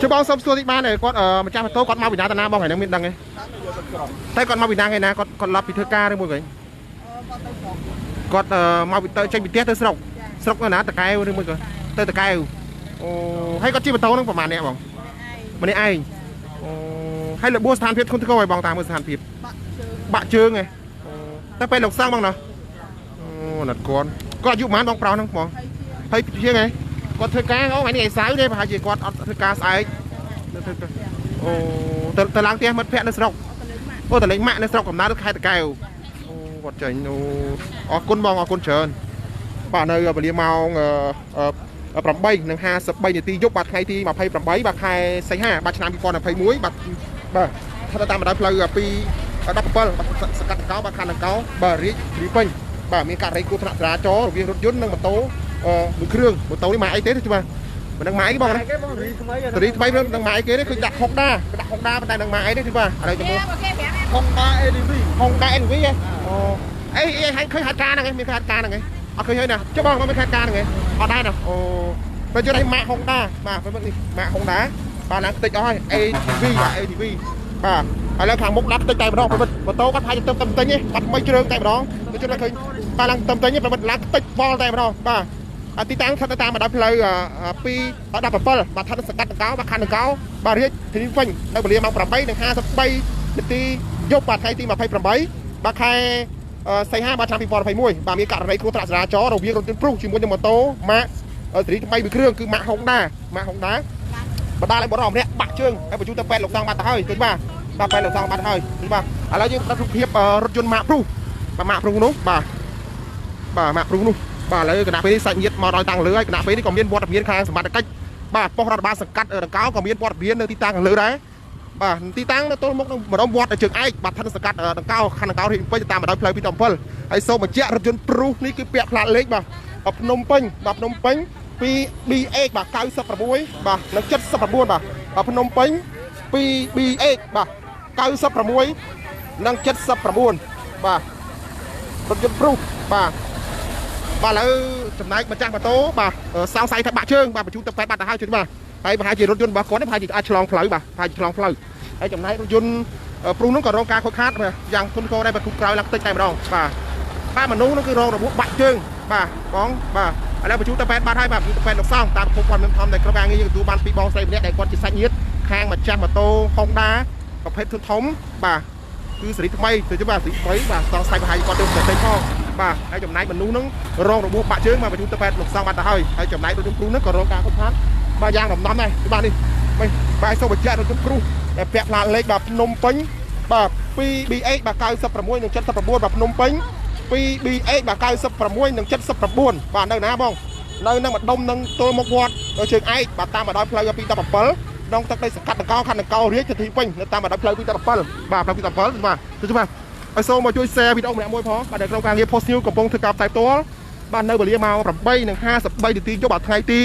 chứ bao xong xuôi thì ba này con mà cha tôi con mau bị đá tàn nam bao ngày nó miền đằng ấy tay con mau bị đá ngày nào con lọp bị thưa ca đấy mọi người con mau bị tranh bị tét tới sọc nó ná tạt cay đấy mọi người tới tạt cay hay con chi mà tấu nóประมาณ này bỏng mà này ai hay là bua sàn phiệt không thôi bỏng tàng bua sàn phiệt bạn chương này ta phải lộc sang bỏng nào nạt con dụ mán bỏng prao nó bỏng hay chưa này con thưa cá nó mấy ngày sáng đây mà hai chị con thưa cá sáng tờ láng tia mất phẹn nó sọc tờ lấy mạng nó sọc cầm ná được hai tờ cào con trời con bong con trơn bạn ơi bà liêm mau bầm bay nâng ha sập bay thì ti giúp bạt hai ti mà phay bầm bay bạt hai say ha bạt năm con là phay muối bạt bàถ้าตามมาได้เพลย์ปีดับเบิลสกัดเก้าบาคันเก้าบาริริปิงบ่ามีการไรกูถนัดราจอวิ่งรถยนต์นั่งบนโต๊ะมือเครื่องบนโต๊ะนี่มาไอ้เต้ใช่ไหมมันนั่งไม้กี่บ้างนะตอนนี้ทำไมเรื่องนั่งไม้เก๋นี่คือดักฮอกด้ามันได้นั่งไม้ได้ใช่ไหมอะไรจะมั้งฮอกด้าเอ็นวีไงไอ้เคยหัดการอะไรมีเคยหัดการอะไรเคยเห็นนะเจ้าบ้องมันไม่เคยหัดการอะไรได้นะเป็นจะได้มาฮอกด้ามาเป็นแบบนี้มาฮอกด้าบ้านนั้นติดอ้อยเอทีวีแล้วทางมุกนักเตะใจมาดองไปโต๊ะก็พายจะเติมเตะนี่ปัดไม่เชื่อใจมาดองไม่เชื่อเลยเคยปาลังเติมเตะนี่ไปมันลักเตะบอลใจมาดองตีตั้งทันตามาดับเลยปีดับแบบเปิลมาทันสกัดเก้ามาคันเก้าบาเรียทีนี้ฟินได้บริเวณมาปรับใบหนึ่งห้าสับใบตียกบาดไทยตีมาไพ่ปรับใบบาใครใส่ห้าบาชามปีบอลไพ่มวยบามีการอะไรกูตราสราจอเราเวียงรถจนปลุกชิมวนจนมาโตมาทีนี้ทำไมมีเครื่องคือมาฮงด้าบาดาอะไรบอลอมเนี่ยบักเชิงไอ้ประจุตะแปนหลงทางบาดเฮ้ยถึงป่ะตะแปนหลงทางบาดเฮ้ยถึงป่ะอะไรยังรัฐเทียบรถยนต์มาปลุกมาปลุกนู้นมาปลุกนู้นbà lấy cái nạp phí sạch nhiệt màu đòi tăng lưới cái nạp phí đi còn miên bọt đặc biến khang sầm cách bà bọc ra bà sạch cắt ở đằng cáo còn miên bọt đặc biến nơi ti tăng lưới đấy bà ti tăng nó tôi mốc mà đóng bọt ở trường ai bà thân sạch cắt ở đằng cao khăn đằng cao thì bây giờ ta mà đòi play pi tầm phân hay sau mà chẹt run pru ní cái bẹt lạ lấy bà bập nôm pênh pi bi egg bà cao sập bả muối bà nó chất sập bả buôn bà bập nôm pênh pi bi egg bà cao sập bả muối năng chất sập bả buôn bà run pru bà là chấm này mà trang bà tố bà sao say thật bạ trương bà chúng ta phải bắt hai chuyện bà hai chị rốt yun bà có đấy hai chị ai chlong phơi bà hai chị chlong phơi hai chấm này rốt yun pru nó còn rong ca khôi khát mà giang thun cô đây bà thục cày lắc tay tay mà đong bà ba mà nú nó cứ rong rồi buộc bạ trương bà con bàแล้วchúng ta phải bắt hai bà chúng ta phải lọc xongตามความมันทำในกระบางnhưตัวbanปีบองใส่เนี่ยได้ก่อนจิตสัญญาข้างมาtrang mà tô không đáประเภททุนthống bàคือสีทำไมtừ chúng bàสีไฟbàตอนใส่bà hai con đườngใส่ท่อbà hai chấm này mình nú nó rong rồi buộc bạ trứng mà chúng ta phải lục sang bàn ta hơi hai chấm này rồi chúng pru nó còn rong cá không phát ba giang đồng nắm này các bạn đi ba sau bật chạy rồi chúng pru đẹp là lấy bà nôm pánh bà PBA bà cao sập muối nâng chất sập buồn bà nôm pánh PBA bà cao sập muối nâng chất sập buồn bà nơi nào bông nơi năng mặt đông nâng tôi một quạt ở trường ai bà ta mà đói play pi tập bấm đông ta đây cắt đằng cao khăn đằng cao riết cho thị pin người ta mà đói play pi tập bấm bà play pi tập bấm mà thưa chúng taไอ้โซ่มาช่วยแชร์วิดีโอแม่มวยพอบ้านเด็กเราการเรียนโพสต์นิวกับปงถือกาบสายตัวบ้านเนยบริเวณมาปรับใบหนึ่งห้าสับใบดีตีโยบัตไทยตี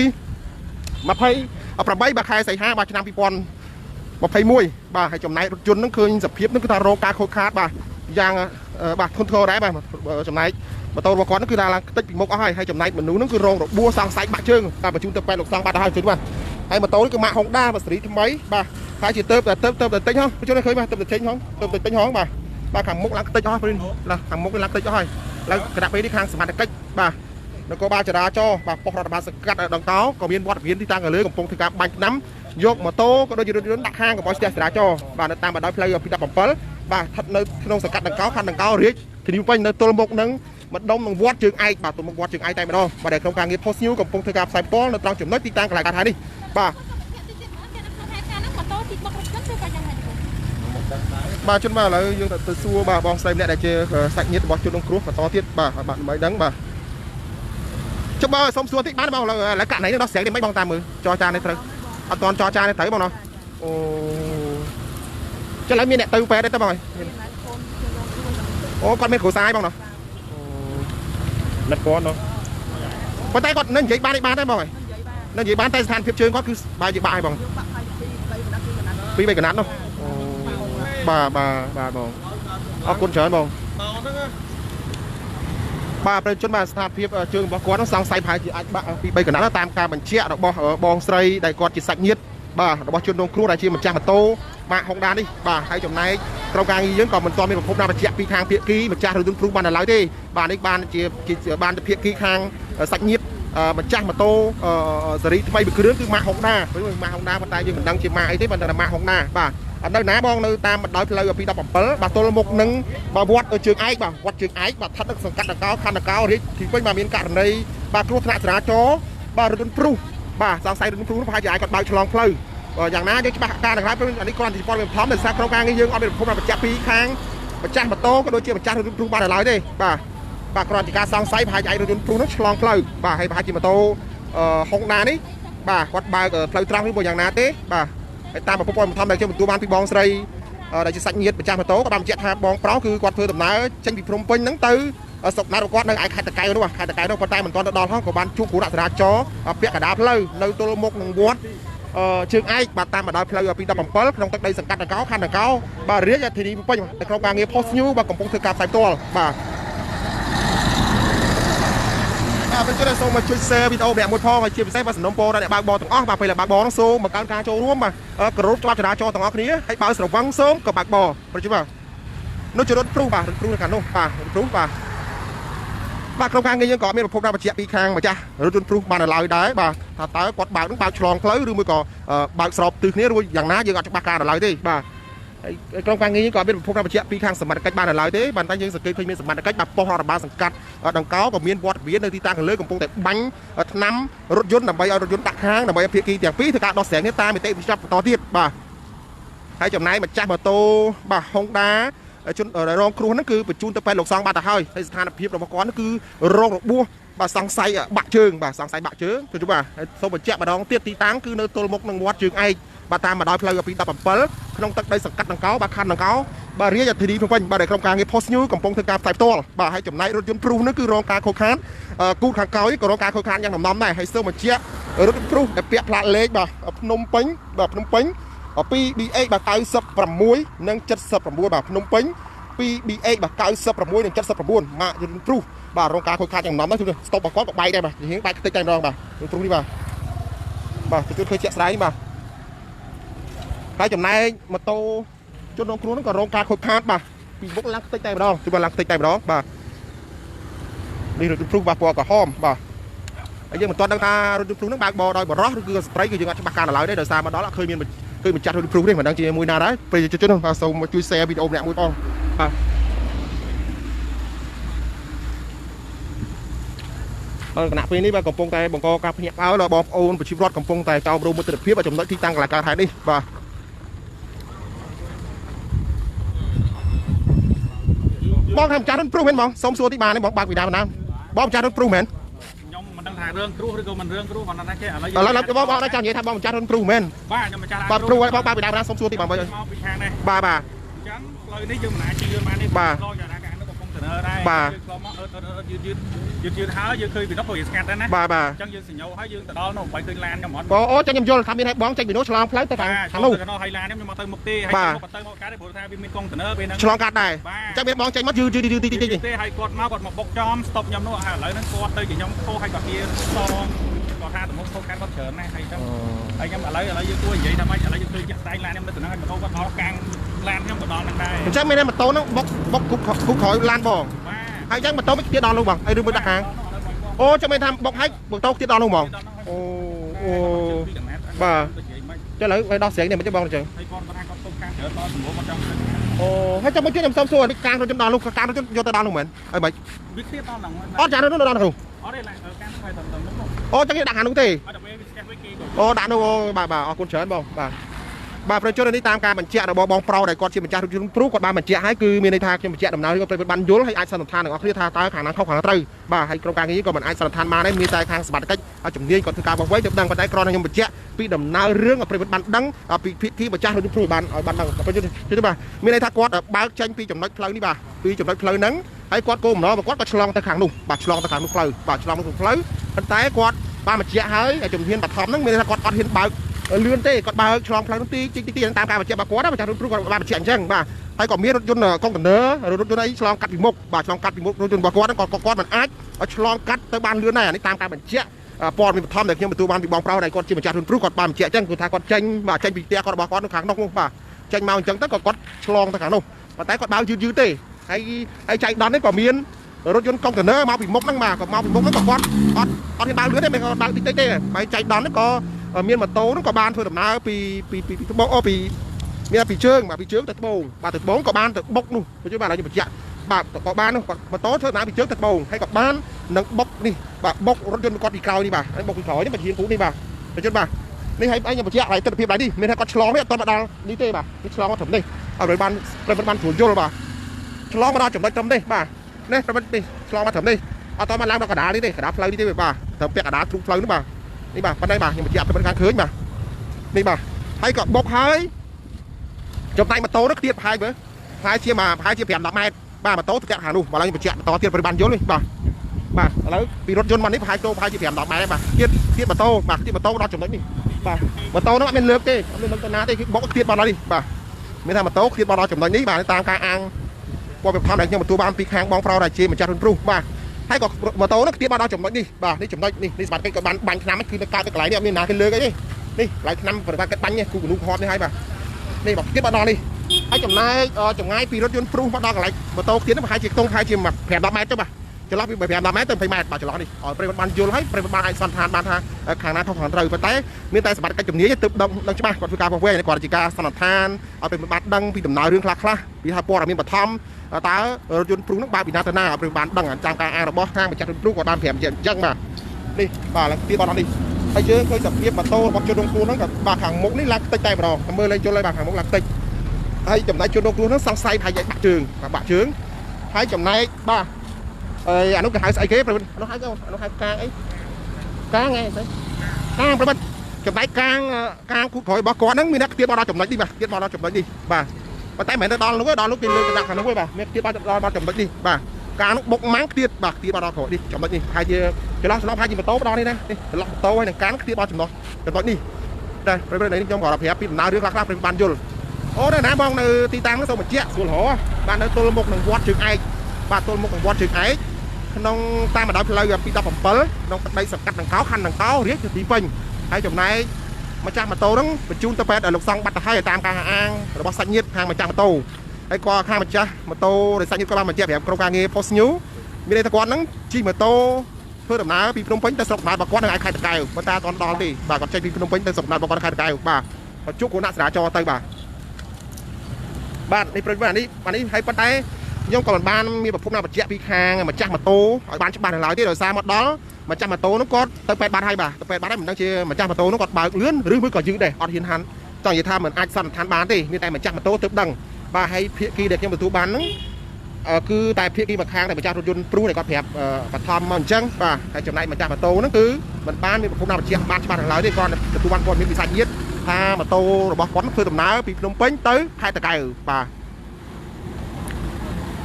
มาไพ่เอาปรับใบบาคายใส่ห้าบาชนะปีปอนมาไพ่มวยบ้าให้จมไหนรถยนต์นั่งคืนสับเพียบนั่งคือทาโรกาโคคาร์บ้ายางบ้าทนโทได้บ้าจมไหนมาโตมาก่อนนั่นคือดาราติดปีมกเอาให้จมไหนเหมือนนู้นั่นคือโรงบัวสังไซบะเชิงตามประชุมตะแปนหลกสังบาดาให้จุดบ้าให้มาโตนี่คือมาฮงด้ามาสีทำไมบ้าใครจีเติมแต่เต็งห้องประชุมได้เคยมาเติมแต่เต็งห้องเติมแต่เต็งห้องบ้าbà thằng mốc lắc tết cho hai là thằng mốc lắc tết cho hai là cái đặc biệt đi khang sầm mặt cách bà nó có ba chả đá cho bà bọc ra bà cắt ở đằng cáo còn miên bọt miên thì tăng ở lưới còn phong thì cả bánh nắm dọc mà tô có đôi gì đôi đặt hang của bò chả đá cho bà nó tăng bà đói play ở phía đập bấm pớl bà thật nơi nông sạch cắt đằng cáo khăn đằng cáo riết thì như quanh nơi tô mốc nắng mà đông bằng vót trường ai bà tụi mốc vót trường ai tay mà đâu bà để không càng nghe post news còn phong thì cả sai pol nó tăng chấm nói thì tăng lại cả hai đi bà bà chân bà là dương từ xưa bà bong xây lại để chơi sạch nhiệt bọt chân đông cướp và to tiết bà bạn mới đắng bà cho bà xong xua thích bán bao là cạn này nó xé đi mấy bong tam mười cho cha này thấy an toàn cho cha này thấy bao nó cho lấy miên này từ về đây tao bảo con miên khổ sai bao nó lật con nó con tay con nên giấy bán đấy bảo nên giấy bán tay than phép chơi có cứ bài gì bài bằng phí về cái nát đâu bà bông con chén bông bà bên chân bà sạp phép trường bà có nó sang say phải chị anh bà bị bây giờ nó tam ca mình chẹt nó bong sấy đại con chỉ sạch nhiệt បាទរបស់ជនរងគ្រោះដែលជាម្ចាស់ម៉ូតូម៉ាក Honda នេះបាទហើយចំណែកក្រុមការងារយើងក៏មិនទាន់មានប្រភពណាបញ្ជាក់ពីខាងភាគីម្ចាស់រថយន្តព្រុសបានដល់ឡើយទេបាទនេះបានជាបានភាគីខាងសាច់ញាតិម្ចាស់ម៉ូតូស៊េរីថ្មីមួយគ្រឿងគឺម៉ាក Honda ម៉ាក Honda ប៉ុន្តែយើងមិនដឹងជាម៉ាកអីទេប៉ុន្តែម៉ាក Honda បាទអត់នៅណាបងនៅតាមបណ្ដោយផ្លូវពី17បាទទល់មុខនឹងវត្តជើងឯកបាទវត្តជើងឯកបាទស្ថិតនៅសង្កាត់ដកោខណ្ឌដកោរាជទីពេញបាទមានករណីបាទគ្រោះថ្នាក់ចរាចរណ៍បាទរថយន្តព្រុសបាទសង្ស័យរថយន្តព្រុសប្រហែលជាអាចគាត់បើកឆ្លងផ្លូវយ៉ាងណាយើងច្បាស់ការដល់ហើយអានេះគ្រាន់តែព័ត៌មានធំដោយសារក្រុមការងារយើងអត់មានប្រភពបញ្ជាក់ពីខាងម្ចាស់ម៉ូតូក៏ដូចជាម្ចាស់រថយន្តព្រុសបានដល់ឡើយទេបាទគ្រាន់តែការសង្ស័យប្រហែលជាអាចរថយន្តព្រុសនោះឆ្លងផ្លូវបាទហើយប្រហែលជាម៉ូតូHonda នេះបាទគាត់បើកផ្លូវត្រង់ឬមួយយ៉ាងណាទេបាទហើយតាមប្រភពព័ត៌មានធំដែលខ្ញុំទទួលបានពីបងស្រីដែលជាសាច់ញាតិម្ចាស់ម៉ូតូក៏បានបញ្ជាក់ថាបងប្រុសគឺគាត់ធ្វើដំណើរចេញពីភ្នំពេញហ្នឹងទៅស្រុកណារបស់គាត់នៅឯខេត្តតាកែវនោះខេត្តតាកែវនោះប៉ុន្តែមិនទាន់ទៅដល់ហ្នឹងក៏បានជួបគ្រោះចរាចរណ៍ពាក់កណ្ដាលផ្លូវនៅទល់មុខនឹងវត្តជើងឯកបាទតាមបណ្ដោយផ្លូវពី17ក្នុងទឹកដីសង្កាត់ដកោខណ្ឌដកោបាទរាជធានីភ្នំពេញនៅក្រុមការងារ Post New បាទកំពុងធ្វើការផ្សាយផ្ទាល់បាទបញ្ជាក់សូមមកជួយ share វីដេអូម្នាក់មួយផងហើយជាពិសេសបាទសំណុំពរដល់អ្នកបើកបរទាំងអស់បាទពេលបើកបរនោះសូមបង្កើនការចូលរួមបាទគោរពច្បាប់ចរាចរណ៍ទាំងអស់គ្នាហើយបើស្រវឹងសូមក៏បើកបរប្រជុំបាទនោះជារថព្រុសបាទរថព្រុសនៅខាងនោះបាទរថព្រុសបាទក្រុមការងារយើងក៏មានប្រភពដល់បញ្ជាក់ពីខាងម្ចាស់រថយន្តព្រុសបានដល់ឡើយដែរបាទថាតើគាត់បើកនឹងបើកឆ្លងផ្លូវឬមួយក៏បើកស្របទិសគ្នារួចយ៉ាងណាយើងអត់ច្បាស់ការដល់ឡើយទេបាទហើយក្រុមការងារយើងក៏មានប្រភពដល់បញ្ជាក់ពីខាងសមត្ថកិច្ចបានដល់ឡើយទេបាទតែយើងសង្កេតឃើញមានសមត្ថកិច្ចបាទប៉ុស្តិ៍រដ្ឋបាលសង្កាត់ដង្កោក៏មានវត្តវិមាននៅទីតាំងខាងលើកំពុងតែបាញ់ថ្នាំរថយន្តដើម្បីឲ្យរថយន្តដាក់ខាងដើម្បីឲ្យភាគីទាំងពីរធ្វើការដោះស្រាយគ្នាតាមនីតិវិធីបន្តទៀតបាទហើយចំណែកម្ចាស់ម៉ូតូបាទ Honda ជនរងគ្រោះហ្នឹងគឺបញ្ជូនទៅពេទ្យលោកសង្ឃបាត់ទៅហើយស្ថានភាពរបស់គាត់គឺរងរបួសបាទសង្ស័យបាក់ជើងបាទសង្ស័យបាក់ជើងទៅបាទហើយសូមបញ្ជាក់ម្ដងទៀតទីតាំងគឺនៅទល់មុខនឹងវត្តជើងឯកបាទតាមបណ្ដោយផ្លូវពី17ក្នុងទឹកដីសង្កាត់ដង្កោបាទខណ្ឌដង្កោបាទរាជធានីភ្នំពេញបាទក្រុមការងារ Post New កំពុងធ្វើការផ្សាយផ្ទាល់បាទហើយចំណែករថយន្តព្រុសនេះគឺរងការខូចខាតគូខាងក្រោយក៏រងការខូចខាតយ៉ាងដំណំដែរហើយសូមបញ្ជាក់រថយន្តព្រុសដែលពាក់ផ្លាកលេខបាទភ្នំពេញបាទភ្នំពេញ 2BH បាទ96និង79បាទភ្នំពេញ 2BH បាទ96និង79ម៉ាកយន្តព្រុសបាទរងការខូចខាតយ៉ាងដំណំដែរគឺស្តុបរបស់គាត់ក៏បែកដែរបាទរៀងបែកខ្ទេចតែម្ដងបាទយន្តព្រុសនេះបាទទទួលឃើញជាក់ស្ដែងបាទហើយចំណែកម៉ូតូជនរងគ្រោះហ្នឹងក៏រងការខូចខាតបាទពីមុខឡើងខ្ទេចតែម្ដងគឺឡើងខ្ទេចតែម្ដងបាទនេះរថយន្តព្រុសបាទពណ៌ក្រហមបាទហើយយើងមិនទាន់ដឹងថារថយន្តព្រុសហ្នឹងបើកបរដោយបរិសុទ្ធឬគឺស្ត្រីគឺយើងអត់ច្បាស់ការដល់ឡើយទេដោយសារមកដល់អត់ឃើញមានគឺម្ចាស់រថយន្តព្រុសទេមិនដឹងជាមួយណាដែរប្រជាជនបាទសូមជួយ share វីដេអូម្នាក់មួយផងបាទគណៈពេលនេះបាទកំពុងតែបង្កការភ្ញាក់ផ្អើលដល់បងប្អូនប្រជាពលរដ្ឋកំពុងតែតោមរោមមិត្តភាពចំណុចទីតាំងកន្លែងកើតហេតុនេះបាទបងថាម្ចាស់រថយន្តព្រុសមែនបងសូមសួរទីបានទេបងបើកពីដើមណាបងម្ចាស់រថយន្តព្រុសមែនខ្ញុំមិនដឹងថារឿងគ្រោះឬក៏មិនរឿងគ្រោះគាត់ថាគេឥឡូវបងដល់ចាំនិយាយថាបងម្ចាស់រថយន្តព្រុសមែនបាទខ្ញុំម្ចាស់បាទព្រុសហើយបងបើកពីដើមណាសូមសួរទីបងមកពីខាងនេះបាទអញ្ចឹងផ្លូវនេះយើងមិនអាចជឿបានទេបាទបាទយឺតហើយយើងឃើញពីនោះក៏វាស្ងាត់ដែរណាបាទអញ្ចឹងយើងសញ្ញោហើយយើងទៅដល់នោះមិនឃើញឡានខ្ញុំអត់អូចឹងខ្ញុំយល់ថាមានឲ្យបងចេញពីនោះឆ្លងផ្លូវទៅខាងនោះទៅហើយឡានខ្ញុំមកទៅមុខទេហើយមកទៅមកកាត់ទេព្រោះថាវាមានកុងតឺន័រពេលហ្នឹងឆ្លងកាត់ដែរអញ្ចឹងមានបងចេញមកយឺតទេហើយគាត់មកបុកចំស្តុបខ្ញុំនោះហើយឥឡូវហ្នឹងគាត់ទៅជាខ្ញុំខុសហើយគាត់វាសងគាត់ថាទៅមុខខុសកាត់គាត់ច្រើនណាស់ហើយចឹងហើយខ្ញុំឥឡូវយើងគួរនិយាយថាម៉េចឥឡូវយើងឃើញចាក់ស្ដែងឡានខ្ញុំនៅទៅហ្នឹងហើយម៉ូតូគាត់ដល់កាំងឡានខ្ញុំក៏ដល់ហ្នឹងដែរអញ្ចឹងមានតែម៉ូតូហ្នឹងបុកគុកក្រោយឡានបងហើយអញ្ចឹងម៉ូតូមិនទៀតដល់នោះបងហើយឬមួយដាក់ខាងអូចាំមានថាបុកហើយម៉ូតូទៀតដល់នោះបងអូបាទចុះឥឡូវឲ្យដោះស្រាយនេះមិនទេបងអញ្ចឹងហើយគាត់ថាគាត់ទុកខាងច្រើនដល់សម្រួលមកចង់អូហើយចាំមកជួយខ្ញុំសុំសួរនេះការរថយន្តដល់នោះការរថយន្តយកទៅដល់នោះមែនអីមិនវាទៀតដល់ហ្នឹងអត់ចារថយន្តដល់នោះអត់ទេឡាការស្វែងទៅនោះអូចឹងគេដាក់ខាងនោះទេអត់តែវាស្ទះវិញគេអូដាក់នោះអូបាទអរគុណច្រើនបងបាទប្រជាជននេះតាមការបញ្ជាក់របស់បងប្រុសដែលគាត់ជាម្ចាស់រថយន្តព្រុសគាត់បានបញ្ជាក់ឲ្យគឺមានន័យថាខ្ញុំបញ្ជាក់ដំណើរគាត់បានយល់ហើយអាចសន្និដ្ឋានទាំងអស់គ្នាថាតើខាងណាខុសខាងត្រូវបាទហើយក្រុមការងារក៏មិនអាចសន្និដ្ឋានបានដែរមានតែខាងសមត្ថកិច្ចជំនាញគាត់ធ្វើការបោះវែងទៅដឹងប៉ុន្តែគ្រាន់តែខ្ញុំបញ្ជាក់ពីដំណើររឿងឲ្យប្រិយមិត្តបានដឹងពីភាគីម្ចាស់រថយន្តព្រុសបានឲ្យបានដឹងប្រជាជនបាទមានន័យថាគាត់បើកចេញពីចំណុចផ្លូវនេះបាទពីចំណុចផ្លូវហ្នឹងហើយគាត់គោលបំណងគាត់ក៏ឆ្លងទៅខាងនោះបាទឆ្លងទៅខាងនោះផ្លូវបាទឆ្លងទៅផ្លូវប៉ុន្តែគាត់បានបញ្ជាក់ហើយជំនាញបឋមហ្នឹងមានន័យថាគាត់អត់ហ៊ានបើកលឿនទេគាត់បើកឆ្លងផ្លូវនោះទីតាមការបញ្ជាក់របស់គាត់ម្ចាស់រថយន្តព្រុសគាត់បានបញ្ជាក់អញ្ចឹងបាទហើយក៏មានរថយន្តកុងតឺន័ររថយន្តអីឆ្លងកាត់ពីមុខបាទឆ្លងកាត់ពីមុខរថយន្តរបស់គាត់គាត់មិនអាចឲ្យឆ្លងកាត់ទៅបានលឿនដែរអានេះតាមការបញ្ជាក់ ปอนมีทอมแต่ยังประตูบ้านมีบองเปล่าใดก่อนจีบจัดทุนปลุกก่อนบ้านเจี๊ยจังกูทายก่อนเจงบ่าเจงปีเตี้ยก่อนบ่ก่อนขางนกนู่นบ่าเจงเมาจังตั้งก่อนฉลองตั้งขางนู่นแต่แต่ก่อนเบายืดเต้ไอ้ใจดันนี่ก่อนเมียนรถยนต์คอนเทนเนอร์มาปีมกนั่งมาก่อนมาปีมกนั่งก่อนที่บ้านเรือได้ไหมก่อนบ้านเต้ไปใจดันนี่ก็เมียนมาโตนั่งก่อนบ้านเพื่อดำน้ำปีโบปีเมียปีเชิงมาปีเชิงแต่โบมาแต่โบก่อนบ้านแต่บกนู่นปัจจุบันอะไรจะปีเจี๊ยบ่าก่อนบ้านนู่นก่อนมาโตเท่าน้ำปีเชิงแต่โบให้ก่อนบ้านนั่งบกนี่บ่าบกรถยนต์ก่อนปีเก่านี่บ่าไอ้บกปีเก่านี่มาเชียงกูนี่บ่าปัจจุบันนี่ให้ไอ้ยังปีเจี๊ยอะไรตั้งแต่เพียบไรดิไม่ให้ก่อนฉลองเนี่ยตอนมาดาวนี่เต้บ่านี่ฉลองมาถึงนี่เอาไปบ้านถูนโยนบ่าฉลองมาดาวจมได้จมได้บ่าเนี่ยไปดิฉลองมาถึงนี่เอาตอนมาล้างกระดาษนี่ดิกระดาษเพลย์นี่ดิบ่าถึงเปียกกระดาษทุกเพลย์นี่บ่านี่บ่าปันได้บ่ายังปีเจี๊ยเป็นการคืนบ่านี่บ่าให้ก่อนบกให้จมได้มาโตนักเตี้ยพายเบ้อพายเชี่ยมาพายเชี่ยเปลี่ยนดอกไม้บ้ามาโต๊ะแกะหาดูมาแล้วยังไปเจี๊ยต่อเตี้ยปริมาณเยอะเลยบ่าแล้วปีรถยนต์มันนี่พายโตพายเชี่ยเปลี่ยนดอกไม้บ่าเตี้ยมาโตบ่าเตี้ยมาโตเราจมได้นี่บ่ามาโตนั่นเป็นเลือกเต้เป็นเลือกตัวน้าเต้บกเตี้ยบอลเราดิบ่าไม่ทำมาโตเตี้ยบอลเราจมได้นี่บ่าในตามการอ่างพอไปทำอะไรยังมาตัวบ้านปีแข้งบองเปล่าได้เชี่ยมันจะรุนรุ่งบ่าให้ก็มาโตนักเตี้ยบอลเราจมได้นี่บ่านี่จมได้นี่สมัครกันกับบันขนาดมันคือในการตะไคร้เนี่ยมีนาขึ้นเลยกันนี่หลายขนาดปฏิบัติกันบันเนี่ยกูกับลูกฮอตนี่ให้บ่านี่บอกเตี้ยบอลเราดิให้จมง่ายปีรถยนต์ปรุงมาดอกอะไรมาโตเตี้ยนั่นพายเชี่ยตรงพายเชี่ยแบบแผ่นดอกไม้จ้ะบ่าจะรับไปแผ่นดอกไม้เติมไฟแม่บ่าจะร้อนดิปริมาณโยนให้ปริมาณไอซันทานบานทางขางหน้าท้องของเราไปแต่มีแต่สมัครกันจุดนี้จะตึบดังใช่ไหมก่อนฝึกการพงเวในก่อนจิกาสันทานเอาเป็นบัตรดังปีดำนาเรื่องคลาปีทาปอร์มีบัตรทอมตารถยนต์ปรุงนักบาปีนาตนาปริมาณดังจางการอาร์บอสห้างไปจัดปรุงก่อนบ้านแผ่นยังมานี่บ่าแล้วตีบอลนั่นดิไอเจอเคยจับเรียบบัตรโตบอกจุดลงครูนั่งกับบาขังมุกนี่ลักติดใจมาดองเมื่อไรจนเลยบาขังมุกลักติดให้จำนายจุดลงครูนั่งสังไซพายใหญ่บาเชิงบาเชิงให้จำนายบ้าอันนู้นก็หายไอเก็บไปอันนู้นหายก็อันนู้นหายกลางไอ้กลางไงกลางไปบ้านจำนายกลางคู่ถอยบอกก่อนนั้นมีนักเตี้ยบอลเราจำนายดิบ่าเตี้ยบอลเราจำนายดิบ่าแต่เหมือนดอนลูกก็ดอนลูกกินเลยกระดักขันลูกบ่าเมียเตี้ยบอลเราจำนายดิบ่ากลางลูกบกมั้งเตี้ยบ่าเตี้ยบอลเราถอยดิจำนายดิพายจะล็อกพายยิงมาโต๊ะดอนนี่นะนี่ล็อกโต๊ะไว้หนึ่งกลางเตี้ยบอลจำนายดิได้ไปไหนนี่จำก่อนเราเพียบปีนนาเรื่องคลาเป็นบานยุลโอ้ได้นะมองในตีตังก็ส่งมาเจี๊ยส่วนหัวบ้านในตัวมกหนึ่งวัดถึงไอบ้านตัวมกหนึ่งวัดถึงไอน้องตามมาดับเลยปีดอกผมเปิลน้องได้สกัดหนังเท้าคันหนังเท้าเรียกตีปิงให้จมนายมาจ้างมาโตนั่งไปจูนตะเป็ดลูกซองบัตรให้ตามการอ่างหรือว่าสัญญาทางมาจ้างมาโตไอ้กว่าข้างมาจ้ามาโตในสัญญาก็บ้านมาเจี๊ยแบบโครงการเงี้ยโพสต์นิ้วมีในตะกอนนั่งจีมาโตเพื่อดำน้ำปีพนมเพ็งแต่สกนาบกวนไอ้ใครตะไคร้มาตาตอนดอนดิบ่าก่อนใจปีพนมเพ็งแต่สกนาบกวนใครตะไคร้บ่าจุกหัวหน้าสระจอเตยบ่าบ้านในประเทศนี้ให้ปัตไตย่อมก่อนบ้านมีแบบพวกนาบัจเจปีคางมาจ้างมาโตบ้านบ้านหลายที่เราสร้างมาđóมาจ้างมาโตน้องก็เติมไปบ้านให้บ่าเติมไปบ้านได้เหมือนตั้งเชียมาจ้างมาโตน้องก็บ่าเลื่อนหรือมือก่อนยืดได้อดหินหันจังอย่าทำเหมือนไอ้สันทันบ้านดิมีแต่มาจ้างมาโตเติมดังบ่าให้เพียกีเด็กยังประตูบ้านนั้นคือแต่เพียกีมาคางแต่มาจ้างรถยนต์ปรุงในก้อนแผลปัดทอมมันจังบ่าให้จำได้มาจ้างมาโตนั่นคือมันบ้านมีแบบพวกนาบัจเจบ้านหลายที่ก่อนประตูบ้านก่อนมีปีศาจยึดพามาโตระบบก้อนเพื่อดำน้ำปีพนมเพ็งเตยให้ตะไคร้บ่า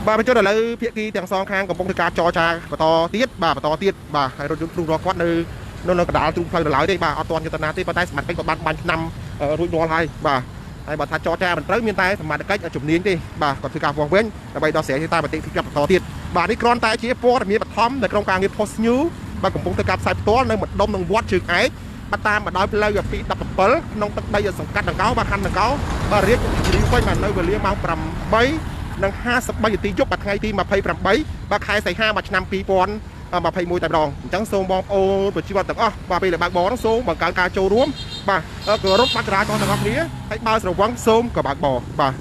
บ่าไปจนเลยเพียกีแต่งซองข้างกับปงการจอชาปตอเตี้ยบ่าปตอเตี้ยบ่าให้รถยนต์ปรุงรอก้อนเลยนนกระดาษตุ้งไฟหลายได้บ่าเอาตอนยุทธนาที่ปได้สมัครเป็นกับบันนำรุ่นรอไทยบ่าให้บ่าทัดจอชามันเติมเมียนไตสมัครใกล้จุ่มนี้ดิบ่าก่อนคือการวางเว้นแต่ใบดอเสียที่ใต้ปฏิทินกับปตอเตี้ยบ่านี่กรอนไตเชียโป้มีปัดทอมในโครงการเงินโพสนิวบ่ากับปงการใส่ตัวในหมดดมหนึ่งวัดจึงไอ้บัตามมาดอยเลยแบบปีดับเปิลน้องตักได้จะสังกัดหนังเก้าบ่าคันหนังเก้าบ่าเรียกรีไฟมันเลยเรียกมาปรำใบนัง50 ใบตียกบัตรไงตีมาเพย์ปรับใบบาคายใส่5 บัตรนำปีปอนมาเพย์มวยแต่รองจังโซมบองโอ้ปัจจุบันแต่ก็มาไปเลยบางบอลต้องโซมบางการโจรวมบ่าเกิดรถบัตรราจรต่างๆนี้ให้มาสระวังโซมกับบางบอบ่า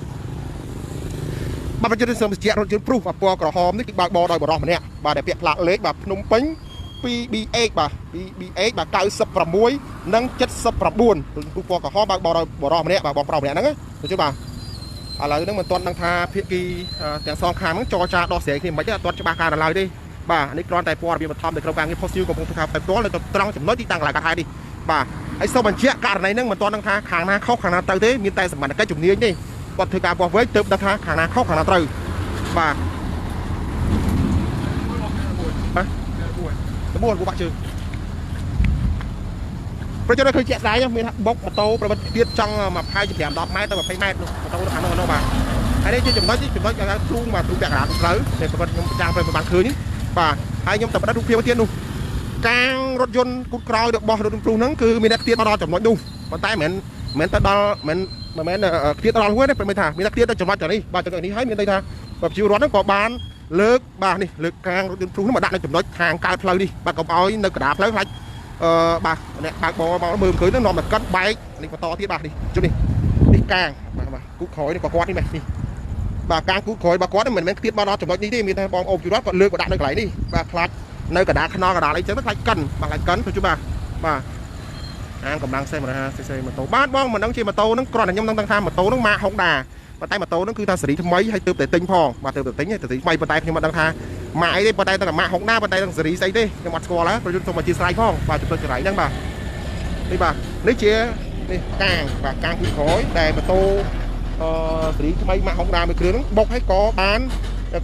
ปัจจุบันโซมเจียรถยนต์ปลุกปอกระหอมนี่บางบอลโดยบอลมันเนี่ยบ่าเดี๋ยวเปียกพละเล็กแบบนมปิ้งปีบีเอ็กบ่าบีเอ็กแบบ90 ประมวยนั่ง70 ประบุนปลุกปอกระหอมบางบอลโดยบอลมันเนี่ยบางบอลเปล่าเนี่ยนั่งปัจจุบันอะไรนั่นมันตอนดังทาเพียกีแต่ซองขามมันจอชาดอกเสียงที่มันจะตอนจะบาการอะไรดิบ่าอันนี้กรอนแต่ปอดมีมาทำในโครงการนี้โพสต์ยูกับพงศ์ครับแต่ตัวเลยตรังจำน้อยที่ต่างหลายกระทายดิบ่าไอ้โซมันเชี่ยการไหนนั่งมันตอนดังทาขางนาเข้าขางนาเตยเต้มีแต่สมัยใกล้จุดนี้นี่ก่อนถือการบอกไว้เติมดังทาขางนาเข้าขางนาเตยบ่าตะบวนกูบะชื่อเพราะฉะนั้นเคยแจกได้ยังมีบกมาโตประมาณเตี้ยจังมาพายจะแถมดอกไม้แต่แบบไฟไหม้มาโตทางโน้นบ่าไอ้นี่จุดน้อยอย่างนั้นทุ่งมาทุ่งแบกหลานเลยแต่ประมาณจางไปประมาณคืนนี้บ่าไอ้ยมแต่ประดับทุกเพียงเตี้ยนู่ កាងរថយន្តគូតក្រោយរបស់រថយន្តព្រុសហ្នឹងគឺមានអ្នកទៀតមកដល់ចំណុចនោះប៉ុន្តែមិនទៅដល់មិនទៀតដល់ហ្នឹងទេមិនថាមានអ្នកទៀតទៅចំណុចនេះបាទចំណុចនេះហើយមានន័យថាប្រជាពលរដ្ឋហ្នឹងក៏បានលើកបាទនេះលើកកាងរថយន្តព្រុសហ្នឹងមកដាក់នៅចំណុចខាងកើតផ្លូវនេះបាទកុំឲ្យនៅកណ្ដាលផ្លូវខ្លាចបាទអ្នកបើកបរមកមើលឃើញហ្នឹងនាំតែកាត់បែកនេះបន្តទៀតបាទនេះជុំនេះកាងបាទគូតក្រោយនេះក៏គាត់នេះនេះបាទកាងគូតក្រោយរបស់គាត់មិនមែនទៀតមកដល់ចំណុចនេះទេមានតែបងអូបជីវរដ្ឋគាត់លើកមកដាក់នៅកន្លែងនេះបាទខ្លាចនៅកណ្ដាលខ្នល់កណ្ដាលអីចឹងទៅខ្លាចកិនបាទខ្លាចកិនទៅជុំបាទអាងកម្លាំងសេ150cc ម៉ូតូបាទបងមិនដឹងជាម៉ូតូហ្នឹងគ្រាន់តែខ្ញុំដឹងថាម៉ូតូហ្នឹងម៉ាក Honda ប៉ុន្តែម៉ូតូហ្នឹងគឺថាស៊េរីថ្មីហើយទើបតែទិញផងបាទទើបតែទិញហើយស៊េរីថ្មីប៉ុន្តែខ្ញុំមិនដឹងថាម៉ាកអីទេប៉ុន្តែតែម៉ាក Honda ប៉ុន្តែស៊េរីស្អីទេខ្ញុំអត់ស្គាល់ហើយប្រយុទ្ធសូមអធិស្ឋានផងបាទចំណុចចរៃហ្នឹងបាទនេះបាទនេះជានេះកាងបាទកាងគូតក្រោយដែលម៉ូតូស៊េរីថ្មីម៉ាក Honda មួយគ្រឿងហ្នឹងបុកឲ្យក៏បាន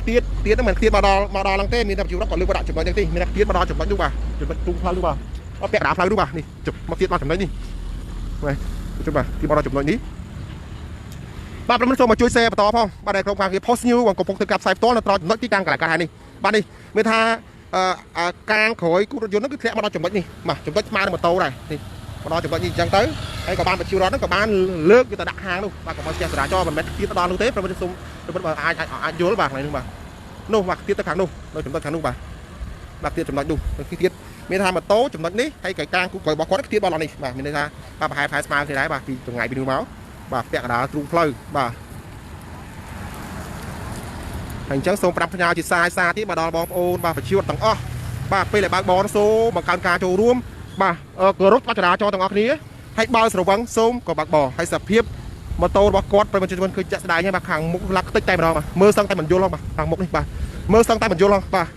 ទៀតហ្នឹងមិនទៀតមកដល់ឡើងទេមានតែជីវរដ្ឋក៏លើកមកដាក់ចំណុចហ្នឹងទេមានតែទៀតមកដល់ចំណុចនោះបាទចំណុចទូផ្លូវនោះបាទពាក់កណ្ដាលផ្លូវនោះបាទនេះមកទៀតមកចំណុចនេះបាទជុំបាទទៀតមកដល់ចំណុចនេះបាទប្រមិនសូមមកជួយ share បន្តផងបាទដែលក្រុមការងារ Post New កំពុងធ្វើការផ្សាយផ្ទាល់នៅត្រង់ចំណុចទីតាំងកន្លែងកើតហេតុនេះបាទនេះមានថាកាងក្រោយគូរថយន្តហ្នឹងគឺធ្លាក់មកដល់ចំណុចនេះបាទចំណុចស្មើនឹងម៉ូតូដែរនេះមកដល់ចំណុចនេះអញ្ចឹងទៅហើយក៏បានប្រជាពលរដ្ឋហ្នឹងក៏បានលើកយកទៅដាក់ហាងនោះបាទកុំឲ្យស្ទះចរាចរណ៍មិនមែនទៀតទៅដល់នោះទេប្រមិនសូមបើអាចយល់បាទហ្នឹងបាទនោះបាទទៀតទៅខាងនោះនៅចំណុចខាងនោះបាទទៀតចំណុចនោះគឺទៀតមានថាម៉ូតូចំណុចនេះហើយកកាងគូក្រោយរបស់គាត់ទៀតដល់នេះបាទមានន័យថាបាទប្រហែលស្មើគ្នាដែរបាទពីចង្ងាយពីនោះមកបាទពាក់កណ្ដាលទ្រូងផ្លូវបាទហើយអញ្ចឹងសូមប្រាប់ផ្ញើជាសារទៀតមកដល់បងប្អូនបាទប្រជាពលរដ្ឋទាំងអស់បាទពេលដែលបើកបរសូមបង្កើនការចូលរួមបាទគោរពចរាចរណ៍ទាំងអស់គ្នាហើយបើស្រវឹងសូមក៏បើកបរហើយសភាពម៉ូតូរបស់គាត់ប្រិមត្តជនគឺចាក់ស្ដាយហើយបាទខាងមុខឡាក់ខ្ទេចតែម្ដងបាទមើលសឹងតែមិនយល់ហ្នឹងបាទខាងមុខនេះបាទមើលសឹងតែមិនយល់ហ្នឹងបាទ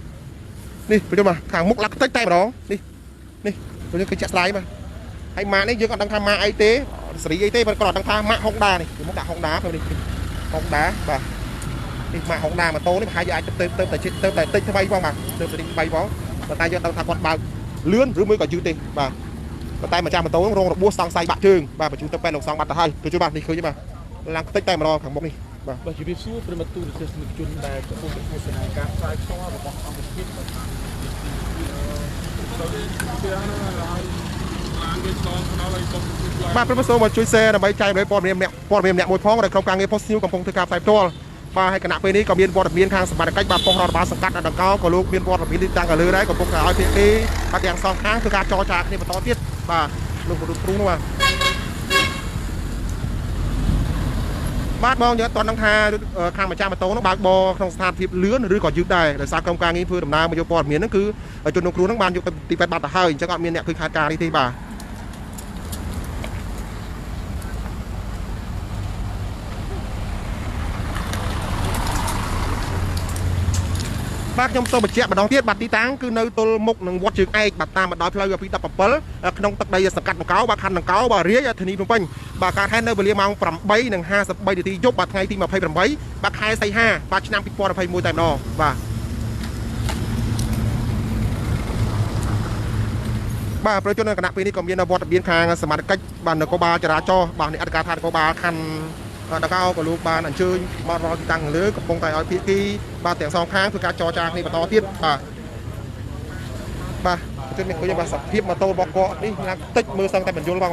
នេះប្រយ័ត្នបាទខាងមុខឡាក់ខ្ទេចតែម្ដងនេះប្រយ័ត្នគឺចាក់ស្ដាយបាទហើយម៉ាកនេះយើងអត់ដឹងថាម៉ាកអីទេសេរីអីទេគាត់អត់ដឹងថាម៉ាក Honda នេះគឺមកដាក់ Honda ទៅនេះ Honda បាទនេះម៉ាក Honda ម៉ូតូនេះប្រហែលជាអាចទៅតែតិចថ្មីផងបាទទៅសេរីថ្មីផងប៉ុន្តែយើងដឹងថាគាត់បើកលឿនឬមួយក៏យឺតទេបាទប៉ុន្តែម្ចាស់ម៉ូតូហ្នឹងរងរបួសសង្ស័យបាក់ជើងបាទបញ្ជូនទៅពេទ្យលោកសង្ឃបាត់ទៅហើយទៅជួយបាទនេះឃើញទេបាទឡើងខ្ទេចតែម្ដងខាងមុខនេះបាទជំរាបសួរប្រិមត្តទូរទស្សនិកជនដែលកំពុងតាមដានការផ្សាយផ្ទាល់របស់អង្គភាពបាទប្រិមត្តសូមមកជួយ share ដើម្បីចែករំលែកព័ត៌មានម្នាក់មួយផងដែលក្រុមការងារ Post New កំពុងធ្វើការផ្សាយផ្ទាល់បាទហើយគណៈពេលនេះក៏មានវត្តមានខាងសមត្ថកិច្ចបាទប៉ុស្តិ៍រដ្ឋបាលសង្កាត់ដង្កោក៏លោកមានវត្តមានទីតាំងទៅលើដែរកំពុងតែឲ្យភាគីបាទទាំងសងខាងធ្វើការចរចាគ្នាបន្តទៀតបាទលោកគ្រូនោះបាទបងយើងអត់ដឹងថាខាងម្ចាស់ម៉ូតូនោះបើកបរក្នុងស្ថានភាពលឿនឬក៏យឺតដែរដោយសារក្រុមការងារធ្វើដំណើរមកយកព័ត៌មានហ្នឹងគឺជនរងគ្រោះហ្នឹងបានយកទៅទីពេទ្យបាត់ទៅហើយអញ្ចឹងអត់មានអ្នកឃើញខាតការនេះទេបាទបាទខ្ញុំសូមបញ្ជាក់ម្ដងទៀតបាទទីតាំងគឺនៅទល់មុខនឹងវត្តជើងឯកបាទតាមបណ្ដោយផ្លូវ217ក្នុងទឹកដីសង្កាត់ដង្កោបាទខណ្ឌដង្កោបាទរាជធានីភ្នំពេញបាទការហេតុនៅវេលាម៉ោង 8:53 នាទីយប់បាទថ្ងៃទី28បាទខែសីហាបាទឆ្នាំ2021តែម្ដងបាទប្រជាជននៅគណៈពេលនេះក៏មានវត្តមានខាងសមាជិកបាទនគរបាលចរាចរណ៍បាទនៃអធិការថានគរបាលខណ្ឌដង្កោក៏លោកបានអញ្ជើញមកដល់ទីតាំងលើកំពុងតែឲ្យភាគីបាទទាំងសងខាងធ្វើការចរចាគ្នាបន្តទៀតបាទជិតមានឃើញបាទសភាពម៉ូតូរបស់គាត់នេះឡើងតិចមើលសឹងតែបញ្យល់ផង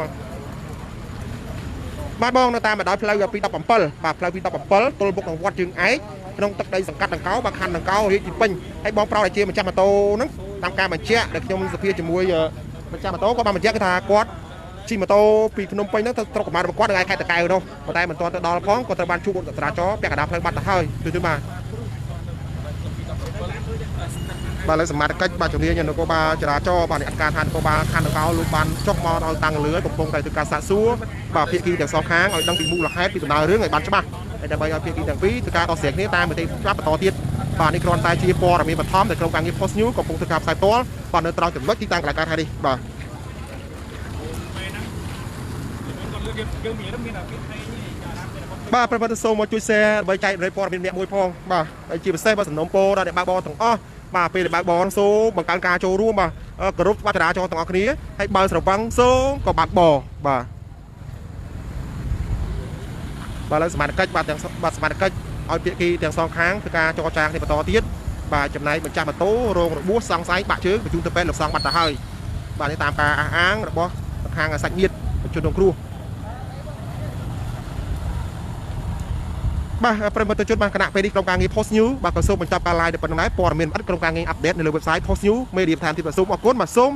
បាទបងនៅតាមបណ្ដោយផ្លូវ217បាទផ្លូវ217ទល់មុខនឹងវត្តជើងឯកក្នុងទឹកដីសង្កាត់ដង្កោបាទខណ្ឌដង្កោរាជធានីពេញហើយបងប្រុសដែលជាម្ចាស់ម៉ូតូហ្នឹងតាមការបញ្ជាក់ដែលខ្ញុំសភាជាមួយម្ចាស់ម៉ូតូគាត់បានបញ្ជាក់ថាគាត់ជិះម៉ូតូពីភ្នំពេញហ្នឹងទៅស្រុកកំណើតរបស់គាត់នៅឯខេត្តតាកែវនោះប៉ុន្តែមិនទាន់ទៅដល់ផងគាត់ត្រូវបានជួបចរាចរណ៍ពាក់កណ្ដាលផ្លូវបាត់ទៅហើយគឺបាទបាទលើសមាជិកបាទជំនាញនគរបាលចរាចរណ៍បាទនៃអធិការថានគរបាលខណ្ឌដង្កោលោកបានចុះមកដល់តាំងលើកំពុងតែធ្វើការសាកសួរបាទភាគីទាំងសងខាងឲ្យដឹងពីមូលហេតុពីដំណើររឿងឲ្យបានច្បាស់ហើយដើម្បីឲ្យភាគីទាំងពីរធ្វើការដោះស្រាយគ្នាតាមមតិច្បាប់បន្តទៀតបាទនេះគ្រាន់តែជាព័ត៌មានបឋមដែលក្រុមការងារ Post New កំពុងធ្វើការផ្សាយផ្ទាល់បាទនៅត្រង់ចំណុចទីតាំងកន្លែងកើតហេតុនេះបាទបាទប្រិយមិត្តសូមមកជួយ share ដើម្បីចែករំលែកព័ត៌មានមួយផងបាទហើយជាពិសេសបាទសំណូមពរដល់អ្នកបើកបរទាំងអស់បាទពេលដែលបើកបរសូមបង្កើនការចូលរួមបាទគោរពច្បាប់ចរាចរណ៍ទាំងអស់គ្នាហើយបើស្រវឹងសូមក៏បើកបរបាទលើសមាជិកបាទទាំងសមាជិកឲ្យភាគីទាំងសងខាងធ្វើការចរចាគ្នាបន្តទៀត បាទចំណាយបញ្ចាំម៉ូតូរងរបួសសង្ស័យបាក់ជើងបញ្ជូនទៅពេទ្យលោកសង្ឃបាត់ទៅហើយបាទនេះតាមការអះអាងរបស់ខាងសាច់ញាតិជនរងគ្រោះបាទប្រិយមិត្តជនបានគណៈពេលនេះក្រុមការងារ Post New បាទក៏សូមបញ្ចប់ការ live តែប៉ុណ្្នឹងដែរព័ត៌មានអត់ក្រុមការងារអាប់ដេតនៅលើ website Post New Media Time ទីប្រសូមអរគុណបាទសូម